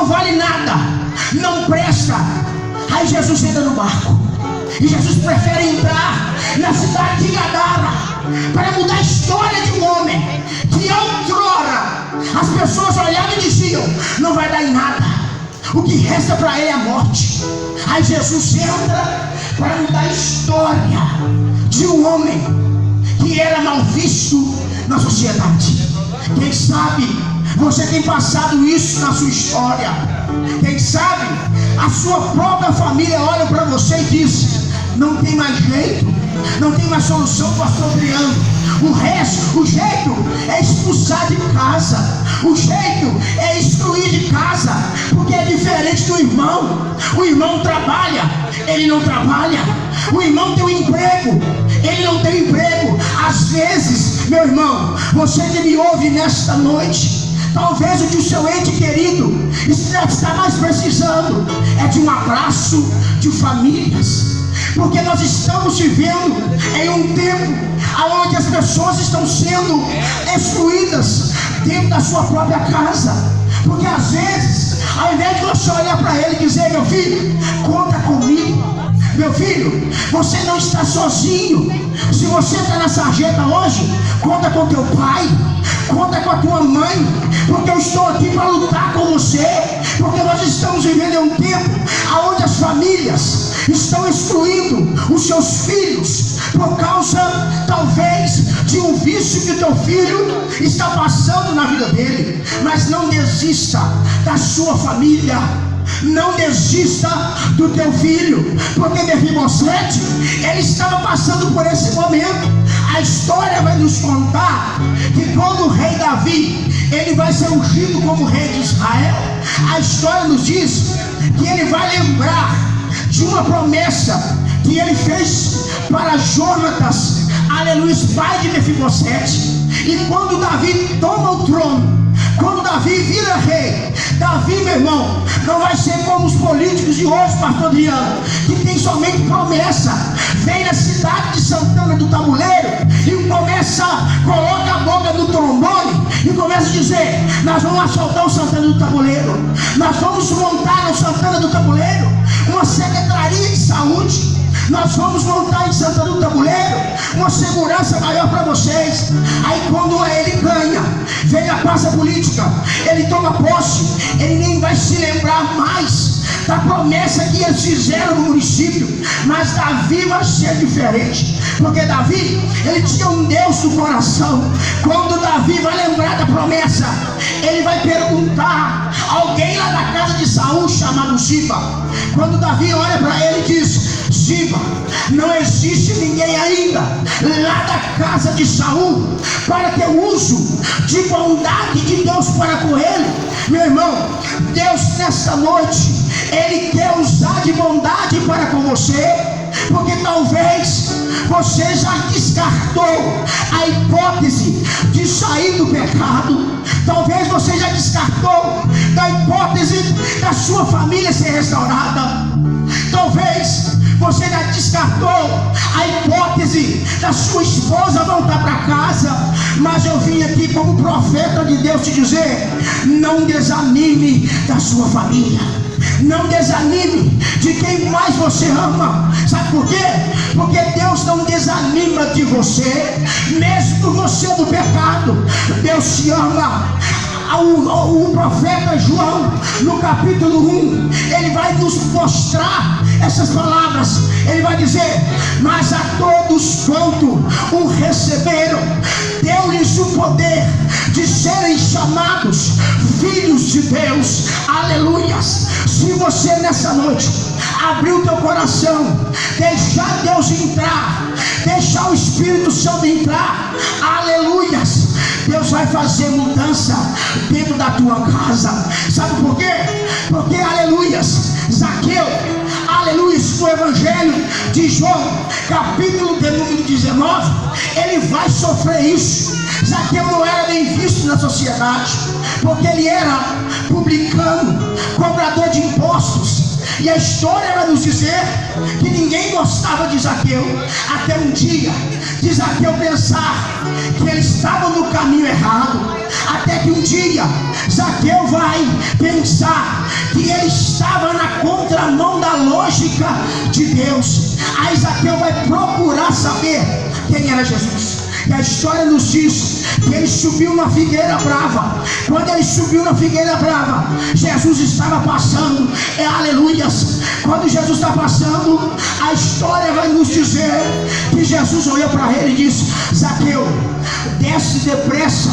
não vale nada, não presta. Aí Jesus entra no barco, e Jesus prefere entrar na cidade de Gadara para mudar a história de um homem que outrora as pessoas olhavam e diziam: não vai dar em nada, o que resta para ele é a morte. Aí Jesus entra para mudar a história de um homem que era mal visto na sociedade. Quem sabe você tem passado isso na sua história? Quem sabe a sua própria família olha para você e diz: não tem mais jeito, não tem mais solução, pastor Adriano. O jeito é expulsar de casa, o jeito é excluir de casa, porque é diferente do irmão. O irmão trabalha, ele não trabalha. O irmão tem um emprego, ele não tem emprego. Às vezes, meu irmão, você que me ouve nesta noite, talvez o que o seu ente querido está mais precisando é de um abraço de famílias. Porque nós estamos vivendo em um tempo onde as pessoas estão sendo excluídas dentro da sua própria casa. Porque às vezes, ao invés de você olhar para ele e dizer: meu filho, conta comigo, meu filho, você não está sozinho. Se você está na sarjeta hoje, conta com teu pai, conta com a tua mãe, porque eu estou aqui para lutar com você. Porque nós estamos vivendo em um tempo onde as famílias estão excluindo os seus filhos por causa, talvez, de um vício que o teu filho está passando na vida dele. Mas não desista da sua família, não desista do teu filho, porque Mefibosete, ele estava passando por esse momento. A história vai nos contar que quando o rei Davi, ele vai ser ungido como rei de Israel, a história nos diz que ele vai lembrar de uma promessa que ele fez para Jonatas, aleluia, pai de Mefibosete. E quando Davi toma o trono, quando Davi vira rei, Davi, meu irmão, não vai ser como os políticos de hoje, pastor Adriano, que tem somente promessa. Vem na cidade de Santana do Tabuleiro e coloca a boca no trombone e começa a dizer: nós vamos assaltar o Santana do Tabuleiro, nós vamos montar no Santana do Tabuleiro uma secretaria de saúde, nós vamos montar em Santana do Tabuleiro uma segurança maior para vocês. Aí quando ele ganha, vem a pasta política, ele toma posse, ele nem vai se lembrar mais da promessa que eles fizeram no município. Mas Davi vai ser diferente, porque Davi, ele tinha um Deus no coração. Quando Davi vai lembrar da promessa, ele vai perguntar a alguém lá da casa de Saul, chamado Ziba. Quando Davi olha para ele e diz: Ziba, não existe ninguém ainda lá da casa de Saul para ter uso de bondade de Deus para com ele. Meu irmão, Deus nessa noite, ele quer usar de bondade para com você, porque talvez você já descartou a hipótese de sair do pecado. Talvez você já descartou da hipótese da sua família ser restaurada. Talvez você já descartou a hipótese da sua esposa voltar para casa. Mas eu vim aqui como profeta de Deus te dizer: não desanime da sua família, não desanime de quem mais você ama. Sabe por quê? Porque Deus não desanima de você, mesmo você do pecado. Deus te ama. O profeta João, no capítulo 1, ele vai nos mostrar essas palavras. Ele vai dizer: mas a todos quanto o receberam, deu-lhes o poder de serem chamados filhos de Deus. Aleluias. Se você nessa noite abrir o teu coração, deixar Deus entrar, deixar o Espírito Santo entrar, aleluias, Deus vai fazer mudança dentro da tua casa. Sabe por quê? Porque, aleluias, Zaqueu, aleluias, no Evangelho de João, capítulo de número 19, ele vai sofrer isso. Zaqueu não era bem visto na sociedade, porque ele era publicano, cobrador de impostos. E a história vai nos dizer que ninguém gostava de Zaqueu, até um dia de Zaqueu pensar que ele estava no caminho errado. Até que um dia Zaqueu vai pensar que ele estava na contramão da lógica de Deus. Aí Zaqueu vai procurar saber quem era Jesus. E a história nos diz que ele subiu na figueira brava. Quando ele subiu na figueira brava, Jesus estava passando. Aleluias. Quando Jesus está passando, a história vai nos dizer que Jesus olhou para ele e disse: Zaqueu, desce depressa,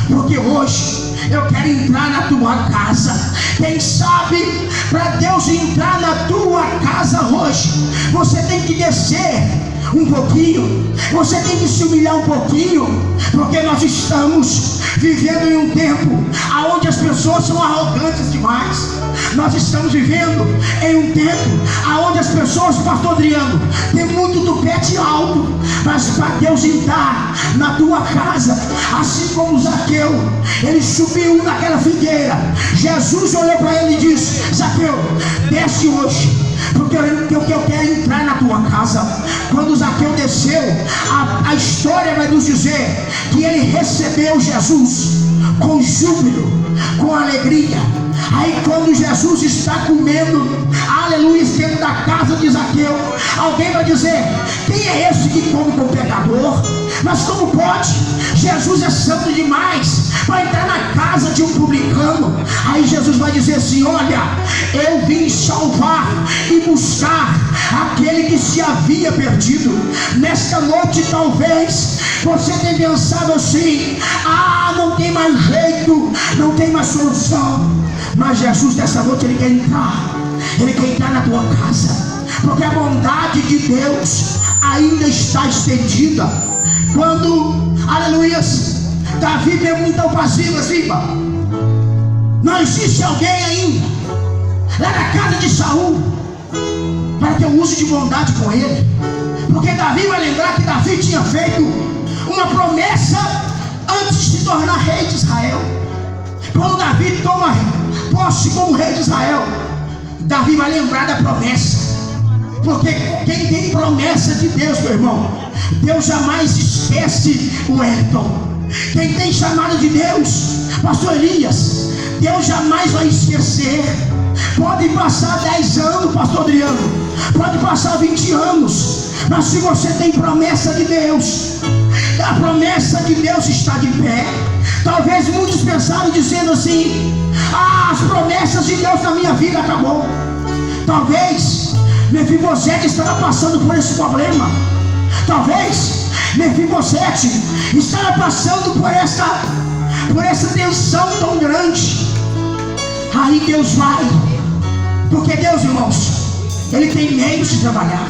porque hoje eu quero entrar na tua casa. Quem sabe, para Deus entrar na tua casa hoje, você tem que descer um pouquinho, você tem que se humilhar um pouquinho, porque nós estamos vivendo em um tempo onde as pessoas são arrogantes demais. Nós estamos vivendo em um tempo onde as pessoas, pastor Adriano, tem muito tupete alto. Mas para Deus entrar na tua casa, assim como Zaqueu, ele subiu naquela figueira, Jesus olhou para ele e disse: Zaqueu, desce hoje, porque eu quero entrar na tua casa. Quando Zaqueu desceu, a história vai nos dizer que ele recebeu Jesus com júbilo, com alegria. Aí quando Jesus está comendo, aleluia, dentro da casa de Zaqueu, alguém vai dizer: quem é esse que come com o pecador? Mas como pode? Jesus é santo demais para entrar na casa de um publicano. Aí Jesus vai dizer assim: olha, eu vim salvar e buscar aquele que se havia perdido. Nesta noite talvez você tenha pensado assim: não tem mais jeito, não tem mais solução. Mas Jesus nessa noite ele quer entrar na tua casa, porque a bondade de Deus ainda está estendida. Quando, aleluia, Davi perguntou para Ziba: não existe alguém ainda lá na casa de Saul para que eu use de bondade com ele? Porque Davi vai lembrar que Davi tinha feito uma promessa antes de se tornar rei de Israel. Quando Davi toma posse como rei de Israel, Davi vai lembrar da promessa. Porque quem tem promessa de Deus, meu irmão, Deus jamais esquece o Elton. Quem tem chamado de Deus, pastor Elias, Deus jamais vai esquecer. Pode passar 10 anos, pastor Adriano, pode passar 20 anos, mas se você tem promessa de Deus, a promessa de Deus está de pé. Talvez muitos pensaram dizendo assim: as promessas de Deus na minha vida acabou. Talvez Mefibosete estava passando por esse problema. Talvez Mefibosete estava passando por essa tensão tão grande. Aí Deus vai, porque Deus, irmãos, ele tem meios de trabalhar.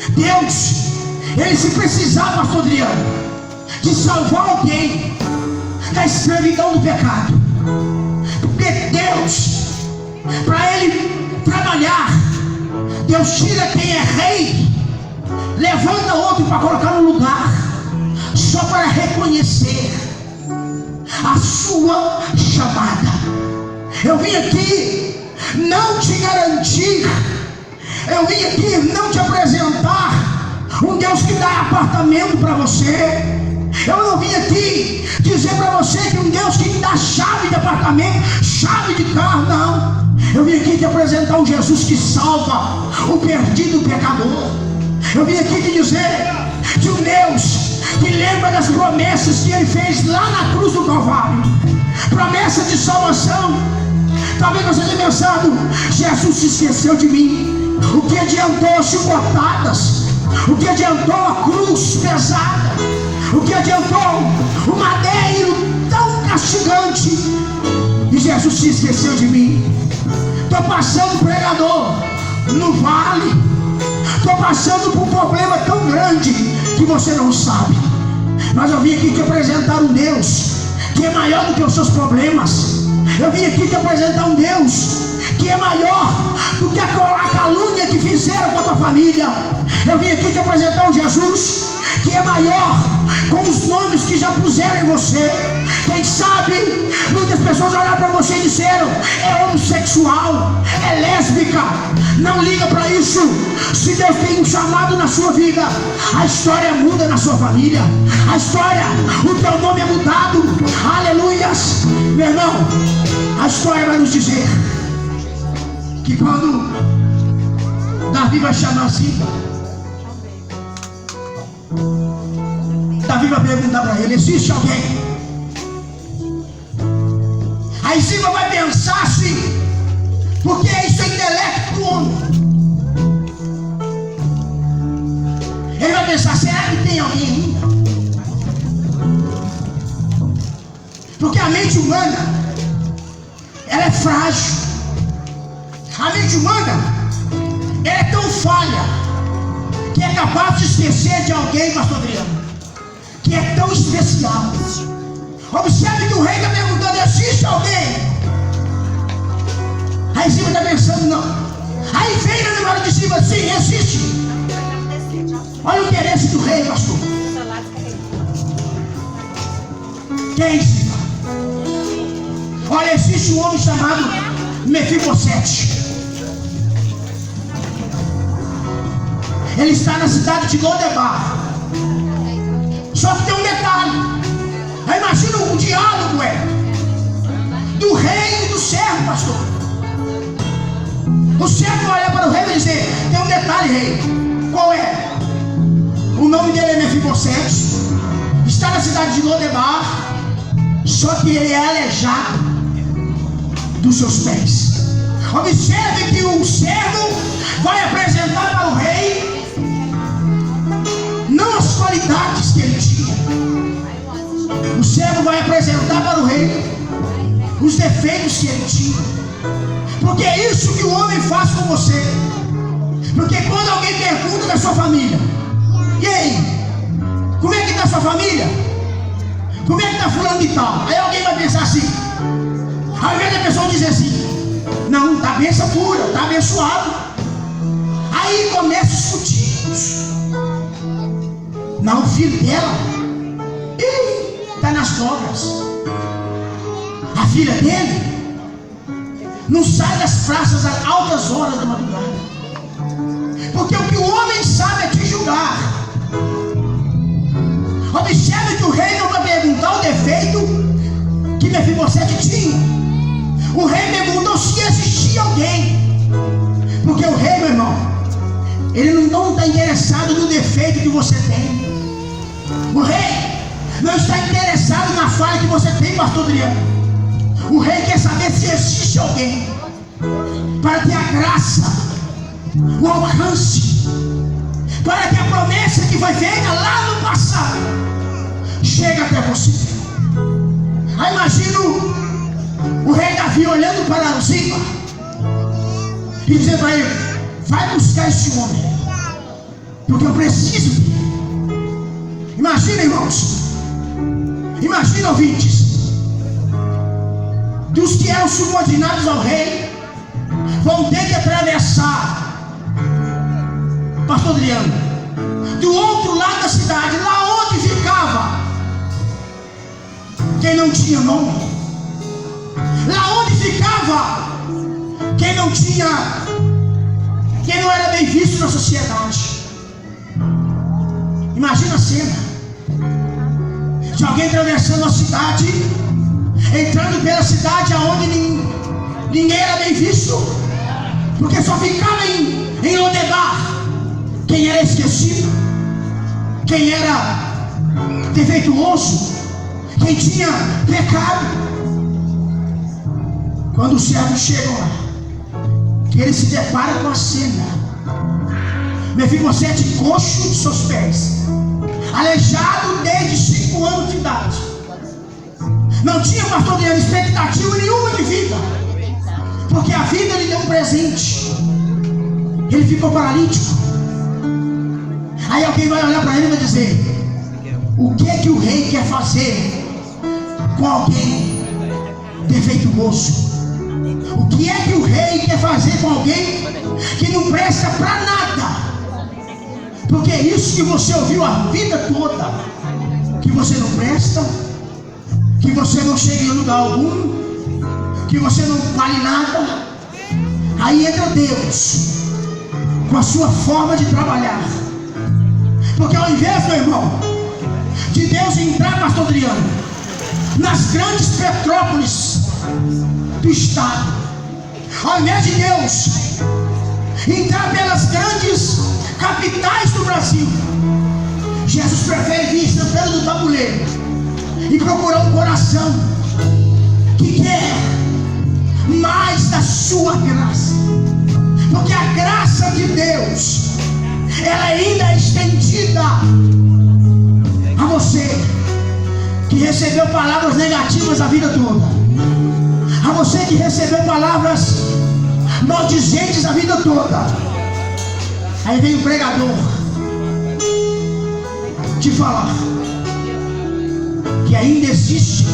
Deus, ele, se precisar, pastor Adriano, de salvar alguém da escravidão do pecado, porque Deus, para ele trabalhar, Deus tira quem é rei, levanta outro para colocar no lugar, só para reconhecer a sua chamada. Eu vim aqui não te garantir, eu vim aqui não te apresentar um Deus que dá apartamento para você. Eu não vim aqui dizer para você que um Deus que dá chave de apartamento, chave de carro, não. Eu vim aqui te apresentar um Jesus que salva o perdido pecador. Eu vim aqui te dizer de um Deus que lembra das promessas que ele fez lá na cruz do Calvário, promessa de salvação. Talvez você tenha pensado: Jesus se esqueceu de mim. O que adiantou as chicotadas? O que adiantou a cruz pesada? O que adiantou o madeiro tão castigante? E Jesus se esqueceu de mim. Estou passando, pregador, no vale. Estou passando por um problema tão grande que você não sabe. Mas eu vim aqui te apresentar um Deus que é maior do que os seus problemas. Eu vim aqui te apresentar um Deus que é maior do que a calúnia que fizeram com a tua família. Eu vim aqui te apresentar um Jesus que é maior com os nomes que já puseram em você. Quem sabe muitas pessoas olharam para você e disseram: é homossexual, é lésbica. Não liga para isso. Se Deus tem um chamado na sua vida, a história muda na sua família. A história, o teu nome é mudado. Aleluias. Meu irmão, a história vai nos dizer que quando Davi vai chamar Ziba, Davi vai perguntar para ele: existe alguém? Aí Ziba vai pensar assim, porque isso é intelecto do homem. Ele vai pensar: será que tem alguém ainda? Porque a mente humana, ela é frágil. A mente humana, ela é tão falha que é capaz de esquecer de alguém, pastor Adriano, que é tão especial. Observe que o rei está perguntando: existe alguém? Aí Ziba está pensando: não. Aí vem no negócio de Ziba: sim, existe. Olha o interesse do rei, pastor. Quem, Ziba? Olha, existe um homem chamado Mefibosete. Ele está na cidade de Lodebar. Só que tem um detalhe. Aí imagina um diálogo do rei e do servo, pastor. O servo vai olhar para o rei e dizer: tem um detalhe, rei. Qual é? O nome dele é Mefibosete. Está na cidade de Lodebar. Só que ele é aleijado dos seus pés. Observe que o servo vai apresentar para o rei não as qualidades que ele tinha. O servo vai apresentar para o rei os defeitos que ele tinha. Porque é isso que o homem faz com você. Porque quando alguém pergunta da sua família: e aí, como é que está a sua família? Como é que está fulano de tal? Aí alguém vai pensar assim, ao invés da pessoa dizer assim: não, está benção pura, está abençoado. Aí começa os futigos. Não, o filho dela está nas drogas. A filha dele não sai das praças às altas horas da madrugada. Porque o que o homem sabe é te julgar. Observe que o rei não vai perguntar o defeito que Mefibosete tinha. O rei perguntou se existia alguém. Porque o rei, meu irmão, ele não está interessado no defeito que você tem. O rei não está interessado na falha que você tem, pastor Adriano. O rei quer saber se existe alguém para ter a graça, o alcance, para que a promessa que foi feita lá no passado chegue até você. Aí imagino o rei Davi olhando para Ziba e dizendo para ele: vai buscar esse homem, porque eu preciso dele. Imagina, irmãos, imagina, ouvintes, dos que eram subordinados ao rei vão ter que atravessar, pastor Adriano, do outro lado da cidade, lá onde ficava quem não tinha nome, lá onde ficava quem não era bem visto na sociedade. Imagina a cena de alguém atravessando a cidade, entrando pela cidade aonde ninguém era bem visto, porque só ficava em Lodebar quem era esquecido, quem era defeituoso, quem tinha pecado. Quando os servos chegam lá, que ele se depara com a cena: Mefibosete coxo de seus pés, aleijado desde 5 anos de idade, não tinha, pastor Adriano, expectativa nenhuma de vida, porque a vida lhe deu um presente. Ele ficou paralítico. Aí alguém vai olhar para ele e vai dizer: o que é que o rei quer fazer com alguém defeituoso? O que é que o rei quer fazer com alguém que não presta para nada? Porque é isso que você ouviu a vida toda, que você não presta, que você não chega em lugar algum, que você não vale nada. Aí entra Deus com a sua forma de trabalhar. Porque ao invés, meu irmão, de Deus entrar, pastor Adriano, nas grandes metrópoles do estado, Ao invés de Deus entrar pelas grandes capitais do Brasil, Jesus prefere vir sentando no tabuleiro e procurar um coração que quer mais da sua graça. Porque a graça de Deus, ela ainda é estendida a você que recebeu palavras negativas a vida toda, a você que recebeu palavras maldizentes a vida toda. Aí vem o pregador te falar que ainda existe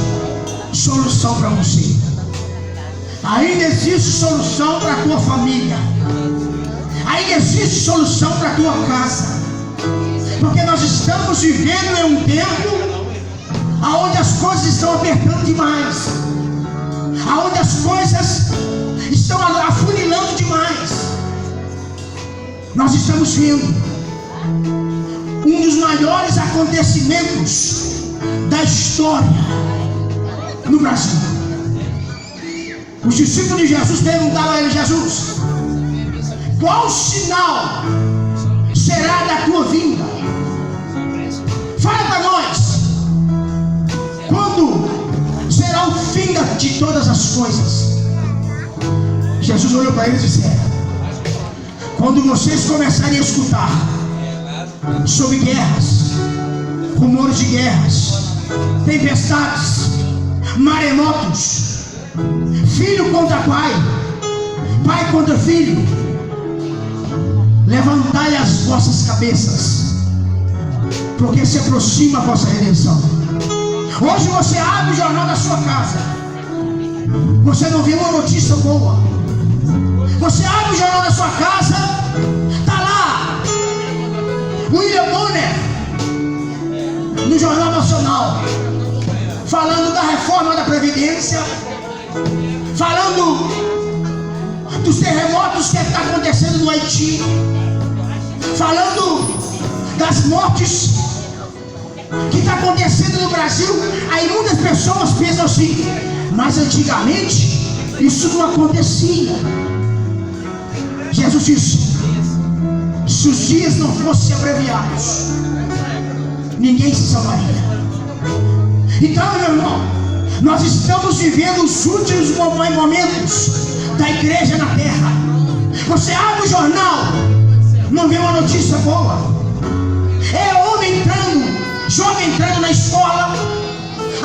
solução para você, ainda existe solução para a tua família, ainda existe solução para a tua casa. Porque nós estamos vivendo em um tempo aonde as coisas estão apertando demais, aonde as coisas estão afunilando demais. Nós estamos vendo um dos maiores acontecimentos da história no Brasil. Os discípulos de Jesus perguntaram a ele: Jesus, qual sinal será da tua vinda? Fala para nós, quando será o fim de todas as coisas? Jesus olhou para eles e disse: quando vocês começarem a escutar sobre guerras, rumores de guerras, tempestades, maremotos, filho contra pai, pai contra filho, levantai as vossas cabeças, porque se aproxima a vossa redenção. Hoje você abre o jornal da sua casa, você não vê uma notícia boa. Você abre o jornal da sua casa, está lá William Bonner no Jornal Nacional, falando da reforma da Previdência, falando dos terremotos que está acontecendo no Haiti, falando das mortes que está acontecendo no Brasil. Aí muitas pessoas pensam assim: mas antigamente isso não acontecia. Jesus disse: se os dias não fossem abreviados, ninguém se salvaria. Então, meu irmão, nós estamos vivendo os últimos momentos da igreja na terra. Você abre o jornal, não vê uma notícia boa. É homem entrando, jovem entrando na escola,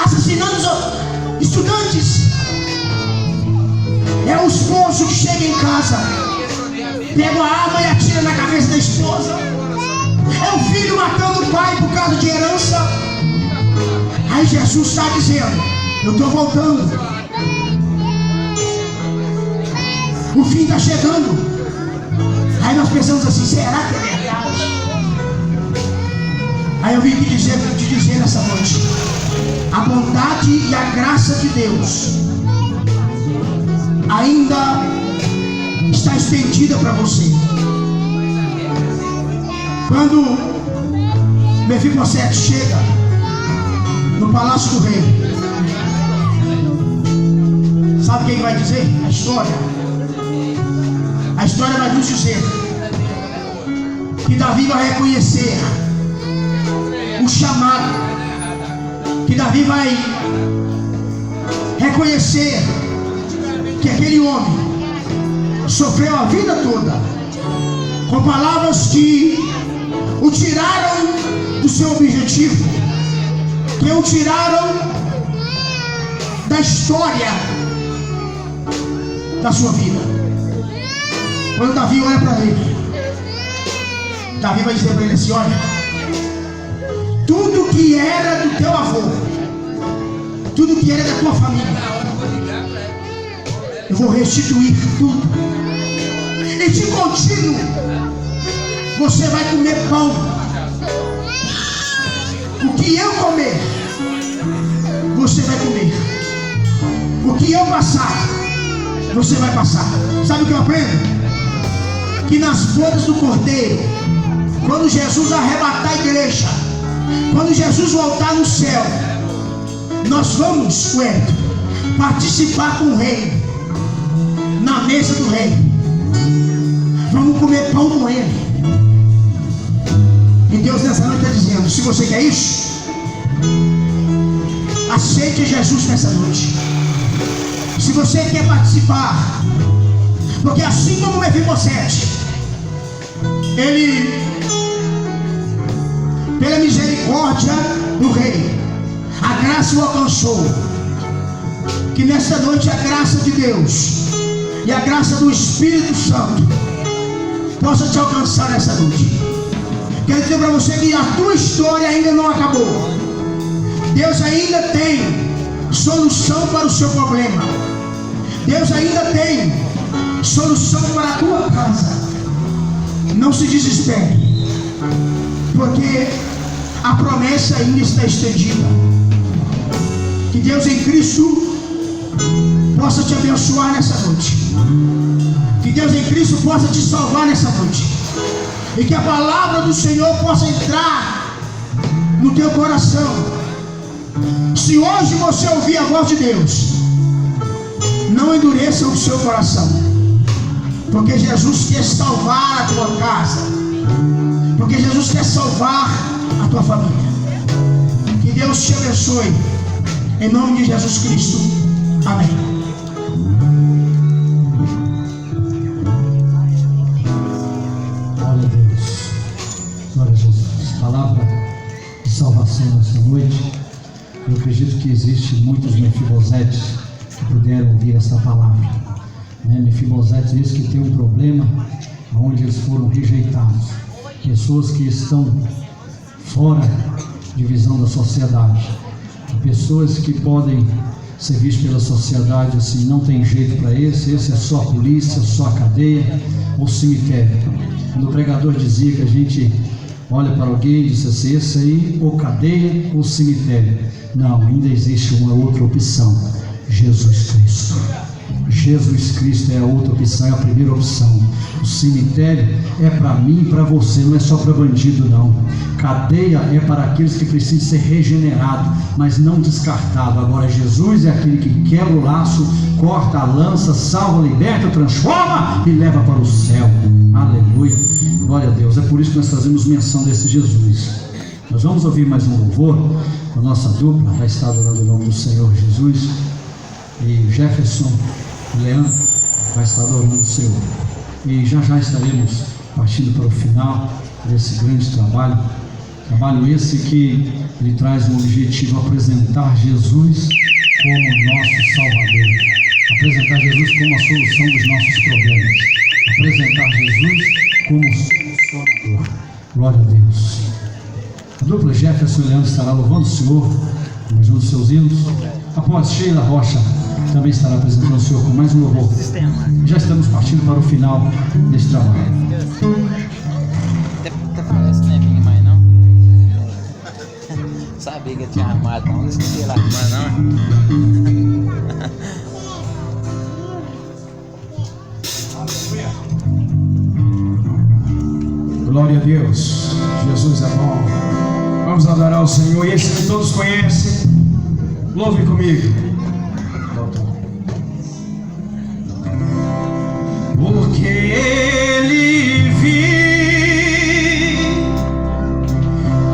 assassinando os estudantes. É o esposo que chega em casa, pega a arma e atira na cabeça da esposa. É o filho matando o pai por causa de herança. Aí Jesus está dizendo: eu estou voltando, o fim está chegando. Aí nós pensamos assim: será que é verdade? Aí eu vim te dizer nessa noite: a bondade e a graça de Deus ainda está estendida para você. Quando Mefibosete chega no palácio do rei, sabe quem vai dizer? A história vai nos dizer que Davi vai reconhecer o chamado, que Davi vai reconhecer que aquele homem sofreu a vida toda com palavras que o tiraram do seu objetivo, que o tiraram da história da sua vida. Quando Davi olha para ele, Davi vai dizer para ele assim: olha, tudo que era do teu avô, tudo que era da tua família, eu vou restituir tudo. E de contínuo você vai comer pão. O que eu comer, você vai comer. O que eu passar, você vai passar. Sabe o que eu aprendo? Que nas bodas do Cordeiro, quando Jesus arrebatar a igreja, quando Jesus voltar no céu, nós vamos, participar com o rei na mesa do rei. Vamos comer pão com ele. E Deus nessa noite está dizendo: se você quer isso, aceite Jesus nessa noite. Se você quer participar, porque assim como Mefibosete, ele, pela misericórdia do rei, a graça o alcançou. Que nessa noite a graça de Deus e a graça do Espírito Santo possa te alcançar nessa noite. Quero dizer para você que a tua história ainda não acabou. Deus ainda tem solução para o seu problema. Deus ainda tem solução para a tua casa. Não se desespere, porque a promessa ainda está estendida. Que Deus em Cristo possa te abençoar nessa noite. Que Deus em Cristo possa te salvar nessa noite. E que a palavra do Senhor possa entrar no teu coração. Se hoje você ouvir a voz de Deus, não endureça o seu coração, porque Jesus quer salvar a tua casa, porque Jesus quer salvar a tua família. Que Deus te abençoe, em nome de Jesus Cristo. Amém. Glória a Deus. Glória a Jesus. Palavra de salvação nessa noite. Eu acredito que existe muitos Mefibosetes que puderam ouvir essa palavra. Mefibosete diz que tem um problema onde eles foram rejeitados. Pessoas que estão fora de visão da sociedade. Pessoas que podem ser vistas pela sociedade assim: não tem jeito para esse é só a polícia, só a cadeia ou cemitério. Quando o pregador dizia que a gente olha para alguém e diz assim: esse aí ou cadeia ou cemitério. Não, ainda existe uma outra opção: Jesus Cristo. Jesus Cristo é a outra opção, é a primeira opção. O cemitério é para mim e para você, não é só para bandido não. Cadeia é para aqueles que precisam ser regenerados, mas não descartados. Agora Jesus é aquele que quebra o laço, corta a lança, salva, liberta, transforma e leva para o céu. Aleluia, glória a Deus. É por isso que nós fazemos menção desse Jesus. Nós vamos ouvir mais um louvor com a nossa dupla, vai estar adorando o nome do Senhor Jesus. E Jefferson e Leandro vai estar adorando o Senhor. E já estaremos partindo para o final desse grande trabalho. Trabalho esse que ele traz o objetivo: apresentar Jesus como nosso Salvador, apresentar Jesus como a solução dos nossos problemas, apresentar Jesus como solucionador. Glória a Deus. A dupla Jefferson e Leandro estará louvando o Senhor com um dos seus hinos. Após Sheila Rocha também estará apresentando o Senhor com mais um louvor. Já estamos partindo para o final desse trabalho. Até parece que não é vinho mais não. Sabia que eu tinha armado, não esqueci lá armar não. Glória a Deus. Jesus é bom. Vamos adorar o Senhor. E esse que todos conhecem, louve comigo. Porque Ele vive,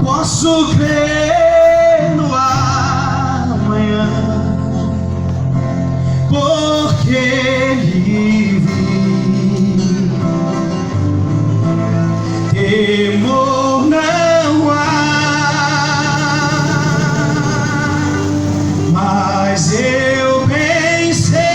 posso crer no amanhã. Porque Ele vive, temor não há, mas eu bem sei.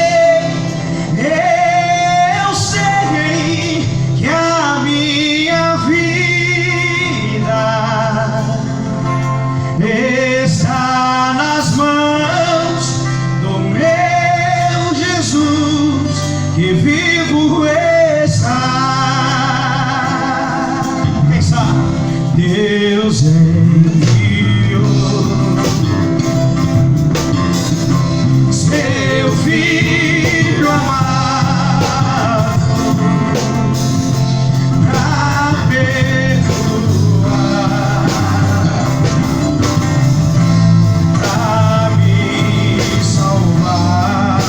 Está nas mãos do meu Jesus, que vivo está. Quem sabe? Deus enviou seu Filho amado para perdoar, para me salvar.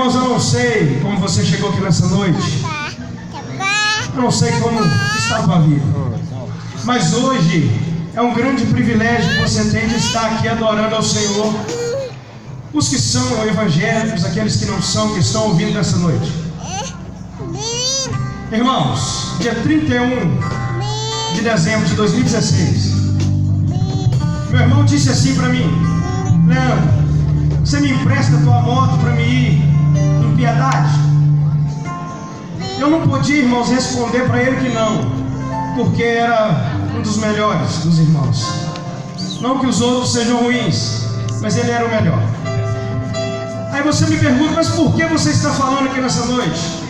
Irmãos, eu não sei como você chegou aqui nessa noite. Eu não sei como está a tua vida. Mas hoje é um grande privilégio que você tem de estar aqui adorando ao Senhor. Os que são evangélicos, aqueles que não são, que estão ouvindo nessa noite. Irmãos, dia 31 de dezembro de 2016, meu irmão disse assim para mim: Leandro, você me empresta a tua moto para me ir em Piedade? Eu não podia, irmãos, responder para ele que não, porque era um dos melhores dos irmãos. Não que os outros sejam ruins, mas ele era o melhor. Aí você me pergunta: mas por que você está falando aqui nessa noite?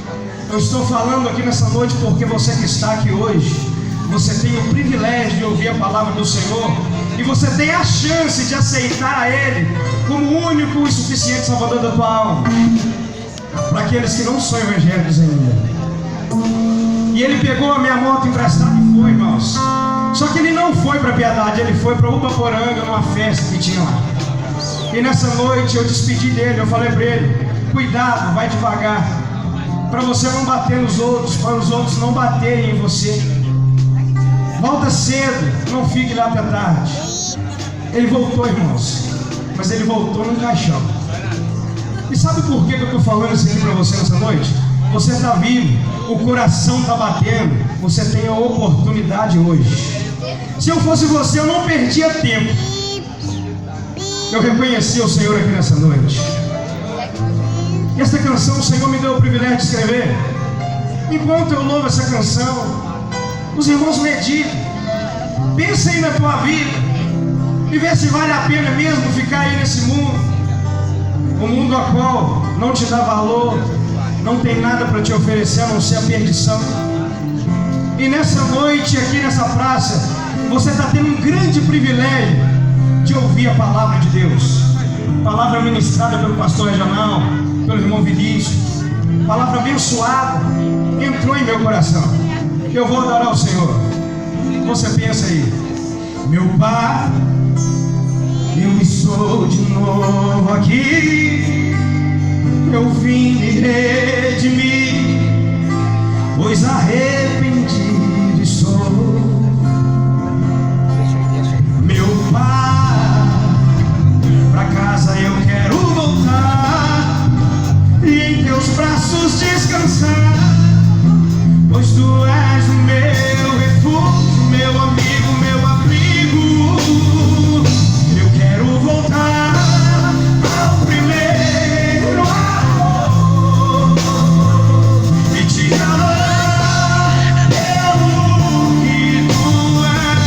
Eu estou falando aqui nessa noite porque você que está aqui hoje, você tem o privilégio de ouvir a palavra do Senhor, e você tem a chance de aceitar a Ele como o único e suficiente Salvador da tua alma. Para aqueles que não são evangélicos ainda. E ele pegou a minha moto emprestada e foi, irmãos. Só que ele não foi para Piedade, ele foi para Ubaporanga, numa festa que tinha lá. E nessa noite eu despedi dele, eu falei para ele: cuidado, vai devagar, para você não bater nos outros, para os outros não baterem em você. Volta cedo, não fique lá até tarde. Ele voltou, irmãos, mas ele voltou num caixão. E sabe por que eu estou falando isso aqui para você nessa noite? Você está vivo, o coração está batendo, você tem a oportunidade hoje. Se eu fosse você, eu não perdia tempo. Eu reconheci o Senhor aqui nessa noite. E essa canção o Senhor me deu o privilégio de escrever. Enquanto eu louvo essa canção, os irmãos meditam, pensa aí na tua vida e vê se vale a pena mesmo ficar aí nesse mundo. Um mundo ao qual não te dá valor, não tem nada para te oferecer a não ser a perdição. E nessa noite aqui nessa praça, você está tendo um grande privilégio de ouvir a palavra de Deus. Palavra ministrada pelo pastor regional, pelo irmão Vinícius. Palavra abençoada, entrou em meu coração. Eu vou adorar o Senhor. Você pensa aí: meu Pai, eu estou de novo aqui. Eu vim me redimir, pois arrependido estou. Meu Pai, pra casa eu quero voltar e em teus braços descansar, pois tu és o meu refúgio, meu amigo, meu abrigo. Eu quero voltar ao primeiro amor e te amar pelo que tu és.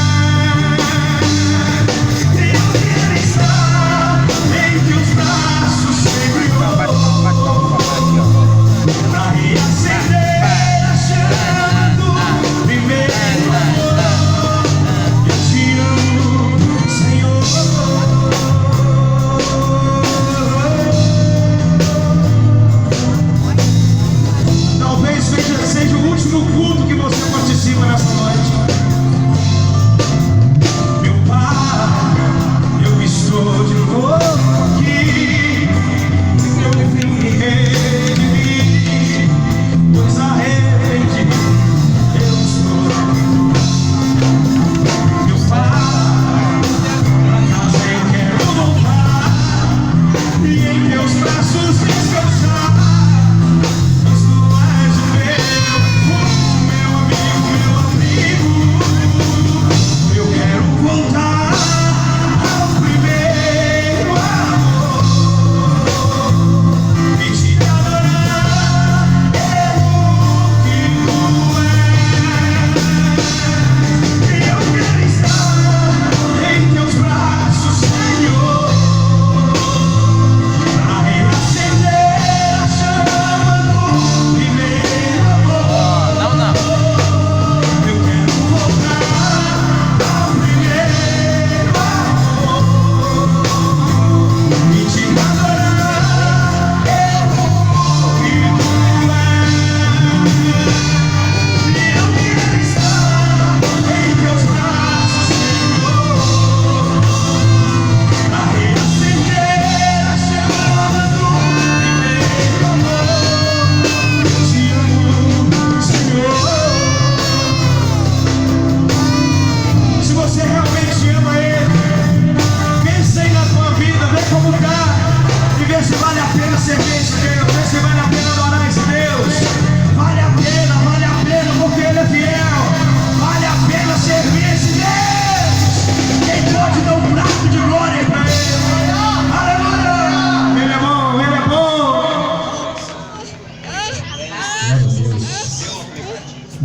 Eu quero estar em teus braços, Senhor, pra reacender a chama do primeiro amor.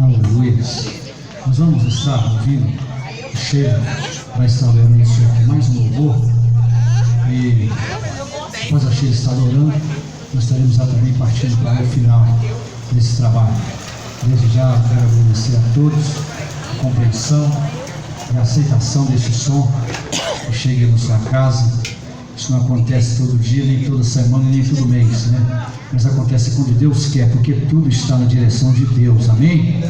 Aleluia. Nós vamos estar ouvindo o Sheila vai estar adorando o Senhor com mais um louvor. E após a Sheila estar adorando, nós estaremos lá também partindo para o final desse trabalho. Desde já quero agradecer a todos a compreensão e a aceitação desse som que chega na sua casa. Isso não acontece todo dia, nem toda semana, nem todo mês, né? Mas acontece quando Deus quer, porque tudo está na direção de Deus, amém?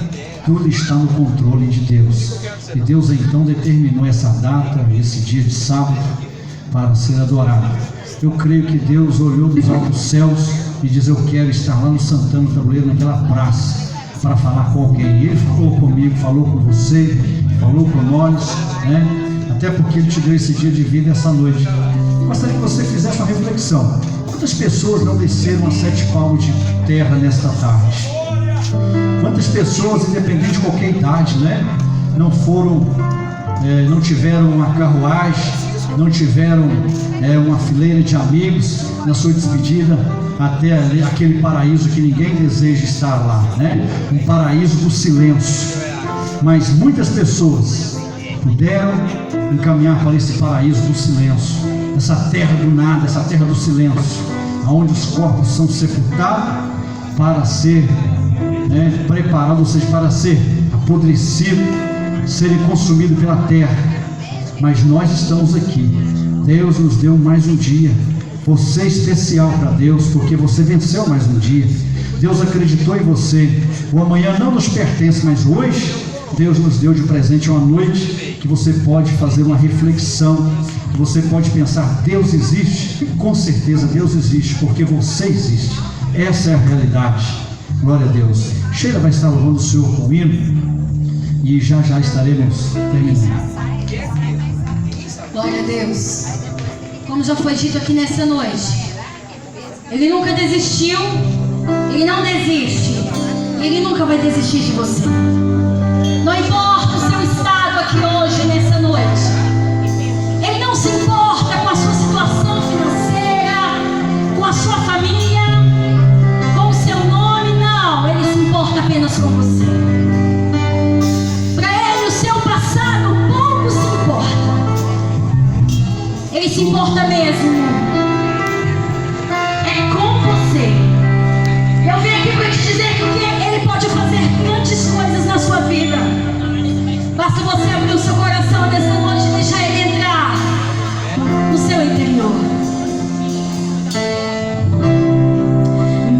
Tudo está no controle de Deus. E Deus então determinou essa data, esse dia de sábado, para ser adorado. Eu creio que Deus olhou dos altos céus e diz: eu quero estar lá no Santana Tabuleiro, naquela praça, para falar com alguém. E Ele falou comigo, falou com você, falou com nós, né? Até porque Ele te deu esse dia de vida, essa noite. Eu gostaria que você fizesse uma reflexão. Quantas pessoas não desceram a 7 palmos de terra nesta tarde? Quantas pessoas, independente de qualquer idade, né? Não foram, não tiveram uma carruagem, não tiveram uma fileira de amigos na sua despedida até aquele paraíso que ninguém deseja estar lá, né? Um paraíso do silêncio. Mas muitas pessoas puderam encaminhar para esse paraíso do silêncio, essa terra do nada, essa terra do silêncio, onde os corpos são sepultados para ser preparados, ou seja, para ser apodrecidos, serem consumidos pela terra. Mas nós estamos aqui. Deus nos deu mais um dia. Você é especial para Deus, porque você venceu mais um dia. Deus acreditou em você. O amanhã não nos pertence, mas hoje Deus nos deu de presente uma noite que você pode fazer uma reflexão, que você pode pensar: Deus existe? Com certeza Deus existe, porque você existe. Essa é a realidade. Glória a Deus. Sheila vai estar louvando o Senhor com o hino e já estaremos terminando. Glória a Deus. Como já foi dito aqui nessa noite, Ele nunca desistiu, Ele não desiste, Ele nunca vai desistir de você. Não importa o seu estado aqui hoje, nessa noite, Ele não se importa com a sua situação financeira, com a sua família, com o seu nome, não. Ele se importa apenas com você. Para Ele o seu passado pouco se importa. Ele se importa mesmo com você. Eu vim aqui para te dizer que Ele pode fazer grandes coisas na sua vida. Basta você abrir o seu coração nessa noite e deixar Ele entrar no seu interior.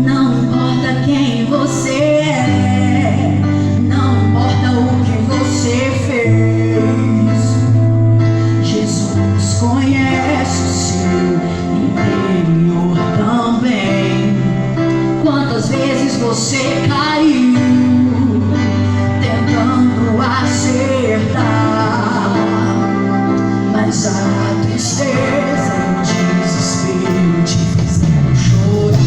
Não importa quem você é, não importa o que você fez, Jesus conhece o seu interior também. Quantas vezes você caiu tentando acertar, mas a tristeza e o desespero te fizeram chorar.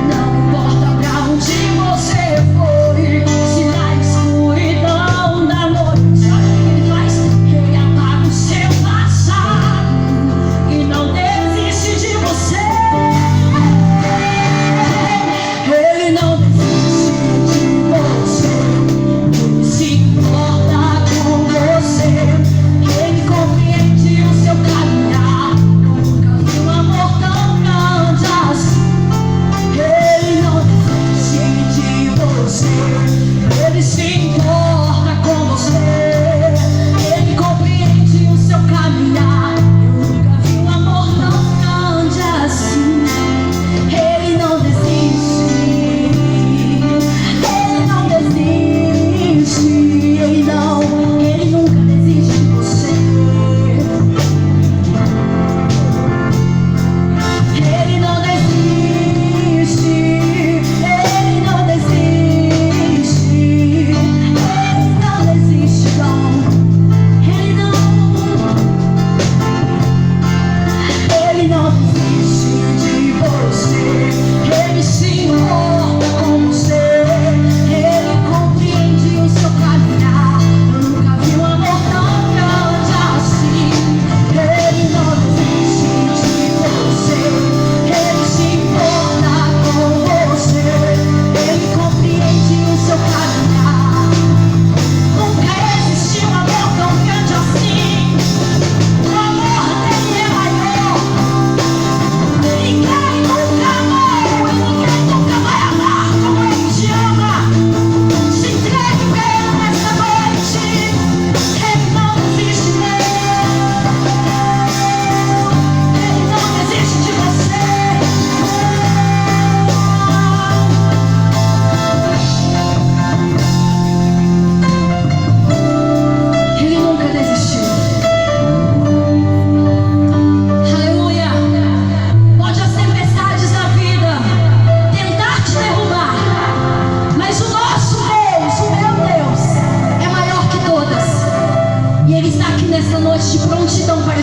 Não importa pra onde você foi, se na escuridão da noite, sabe o que Ele faz? Ele apaga o seu passado e não desiste de você. Ele não desiste de você. Ele se importa com você. Ele compreende o seu caminho.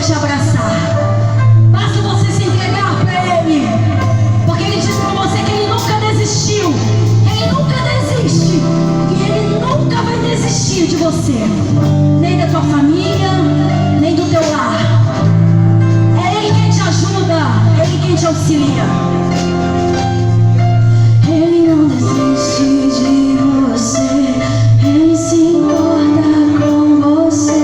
te abraçar. Basta você se entregar para Ele. Porque Ele diz para você que Ele nunca desistiu. Ele nunca desiste. E Ele nunca vai desistir de você. Nem da tua família, nem do teu lar. É Ele quem te ajuda. É Ele quem te auxilia. Ele não desiste de você. Ele se importa com você.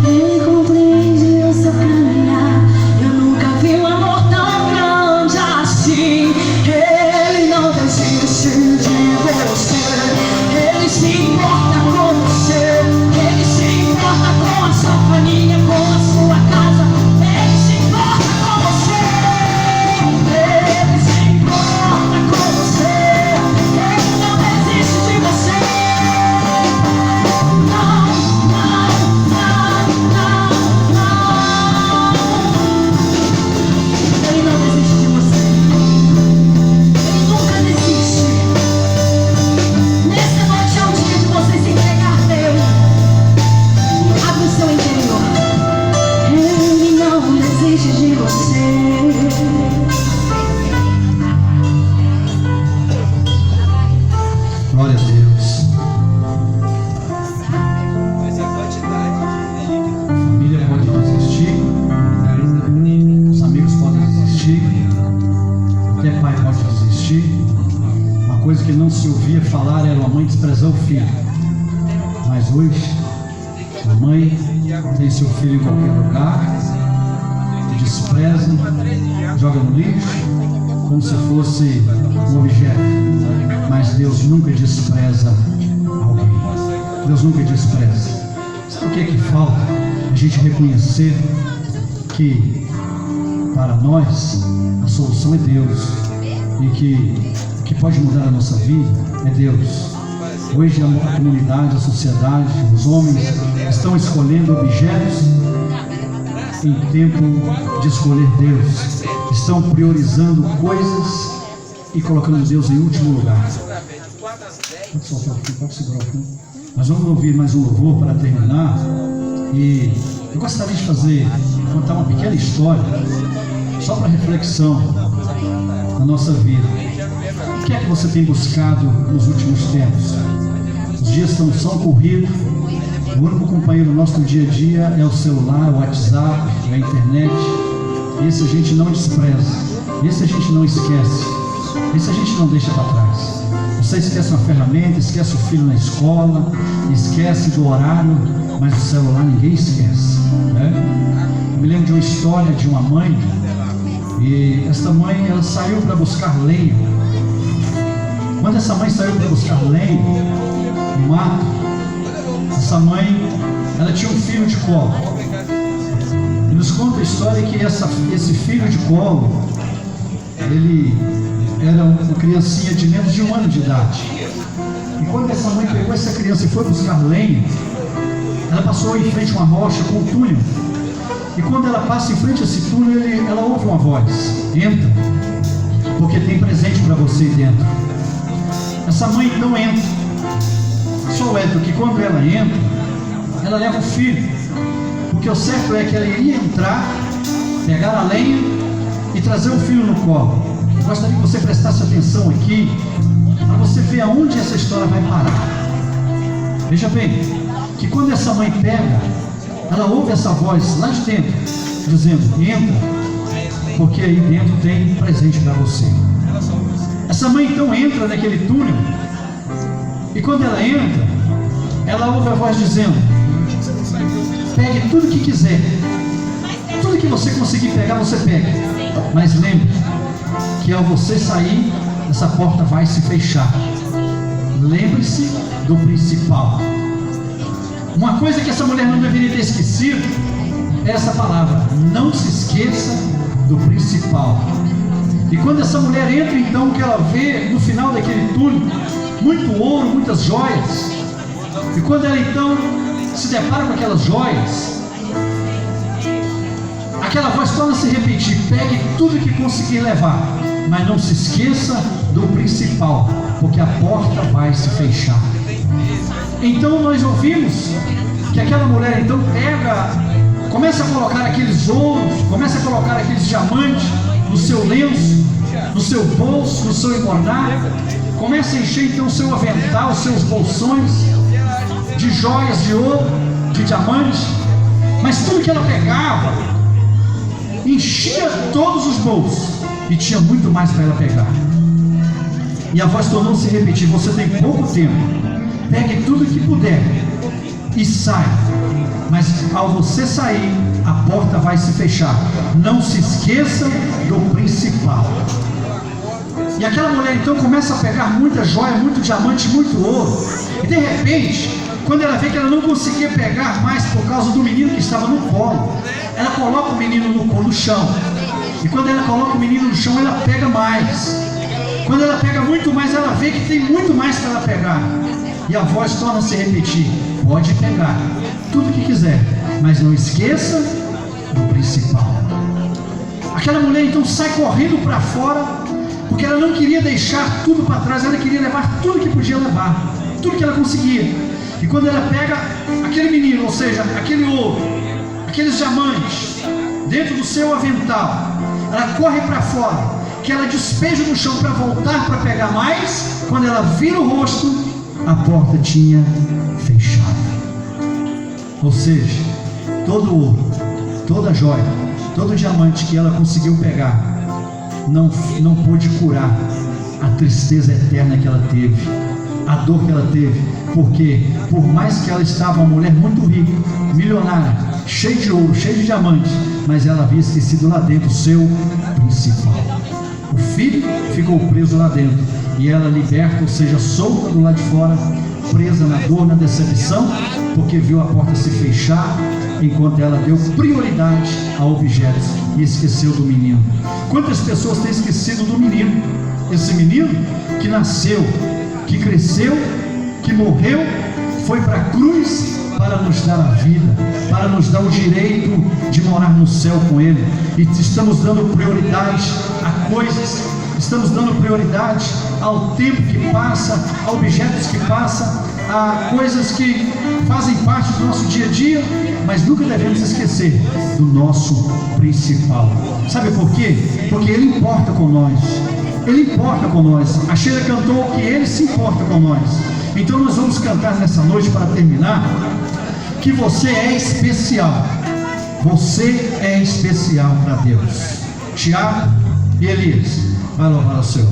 Ele compreende o seu caminhar. Eu nunca vi um amor tão grande assim. Ele não desiste de você. Ele se importa com você. Ele se importa com a sua família, com a sua casa. Ele se importa com você. Ele se importa com você. Ele não desiste de você. Não, não, não, não, não. Ele não desiste de você. Ele nunca desiste. Nessa noite é o dia de você se entregar a Ele. Abre o seu interior. Ele não desiste de você. Glória a Deus. Mas a quantidade A família pode desistir, os amigos podem desistir, até pai pode desistir. Uma coisa que não se ouvia falar era a mãe desprezar o filho. Mas hoje, a mãe tem seu filho em qualquer lugar, despreza, joga no lixo, como se fosse um objeto. Mas Deus nunca despreza alguém. Deus nunca despreza. Sabe o que é que falta? A gente reconhecer que para nós a solução é Deus e que o que pode mudar a nossa vida é Deus. Hoje a comunidade, a sociedade, os homens estão escolhendo objetos em tempo de escolher Deus. Estão priorizando coisas e colocando Deus em último lugar. Pode soltar o fim, pode segurar o fim. Nós vamos ouvir mais um louvor para terminar. E eu gostaria de contar uma pequena história, só para reflexão na nossa vida. O que é que você tem buscado nos últimos tempos? Os dias são corridos. O único companheiro nosso no dia a dia é o celular, o WhatsApp, a internet. Esse a gente não despreza, esse a gente não esquece, esse a gente não deixa para trás. Você esquece uma ferramenta, esquece o filho na escola, esquece do horário, mas o celular ninguém esquece, né? Eu me lembro de uma história de uma mãe, e essa mãe ela saiu para buscar lenha. Quando essa mãe saiu para buscar lenha no mato, essa mãe ela tinha um filho de colo. E nos conta a história que esse filho de colo, ele era uma criancinha de menos de 1 ano de idade. E quando essa mãe pegou essa criança e foi buscar lenha, ela passou em frente a uma rocha com um túnel. E quando ela passa em frente a esse túnel, ela ouve uma voz: entra, porque tem presente para você dentro. Essa mãe então entra. Só é que quando ela entra, ela leva o filho, porque o certo é que ela iria entrar, pegar a lenha e trazer o filho no colo. Eu gostaria que você prestasse atenção aqui, para você ver aonde essa história vai parar. Veja bem, que quando essa mãe pega, ela ouve essa voz lá de dentro, dizendo: entra, porque aí dentro tem presente para você. Essa mãe então entra naquele túnel, e quando ela entra, ela ouve a voz dizendo: pegue tudo que quiser, tudo que você conseguir pegar, você pega, mas lembre que ao você sair, essa porta vai se fechar. Lembre-se do principal. Uma coisa que essa mulher não deveria ter esquecido é essa palavra: não se esqueça do principal. E quando essa mulher entra, então, que ela vê no final daquele túnel muito ouro, muitas joias. E quando ela então se depara com aquelas joias, aquela voz torna a se repetir: pegue tudo que conseguir levar, mas não se esqueça do principal, porque a porta vai se fechar. Então nós ouvimos que aquela mulher então pega Comece a colocar aqueles ouros, comece a colocar aqueles diamantes no seu lenço, no seu bolso, no seu engordar. Comece a encher então o seu avental, os seus bolsões de joias de ouro, de diamantes. Mas tudo que ela pegava enchia todos os bolsos e tinha muito mais para ela pegar. E a voz tornou-se repetir: você tem pouco tempo, pegue tudo que puder e sai. Mas ao você sair, a porta vai se fechar. Não se esqueça do principal. E aquela mulher então começa a pegar muita joia, muito diamante, muito ouro. E de repente, quando ela vê que ela não conseguia pegar mais por causa do menino que estava no colo, ela coloca o menino no chão. E quando ela coloca o menino no chão, ela pega mais. Quando ela pega muito mais, ela vê que tem muito mais para ela pegar. E a voz torna-se a repetir: pode pegar tudo que quiser, mas não esqueça do principal. Aquela mulher então sai correndo para fora, porque ela não queria deixar tudo para trás, ela queria levar tudo que podia levar, tudo que ela conseguia. E quando ela pega aquele menino, ou seja, aquele ouro, aqueles diamantes, dentro do seu avental, ela corre para fora, que ela despeja no chão para voltar para pegar mais. Quando ela vira o rosto, a porta tinha fechado. Ou seja, todo o ouro, toda a joia, todo o diamante que ela conseguiu pegar, não pôde curar a tristeza eterna que ela teve, a dor que ela teve, porque por mais que ela estava uma mulher muito rica, milionária, cheia de ouro, cheia de diamantes, mas ela havia esquecido lá dentro o seu principal. O filho ficou preso lá dentro e ela liberta, ou seja, solta do lado de fora, presa na dor, na decepção, porque viu a porta se fechar, enquanto ela deu prioridade a objetos e esqueceu do menino. Quantas pessoas têm esquecido do menino? Esse menino que nasceu, que cresceu, que morreu, foi para a cruz para nos dar a vida, para nos dar o direito de morar no céu com Ele. E estamos dando prioridade a coisas, estamos dando prioridade ao tempo que passa, a objetos que passam, a coisas que fazem parte do nosso dia a dia, mas nunca devemos esquecer do nosso principal. Sabe por quê? Porque Ele importa com nós. Ele importa com nós. A Sheila cantou que Ele se importa com nós. Então nós vamos cantar nessa noite, para terminar, que você é especial. Você é especial para Deus. Tiago e Elias, vai louvar o Senhor.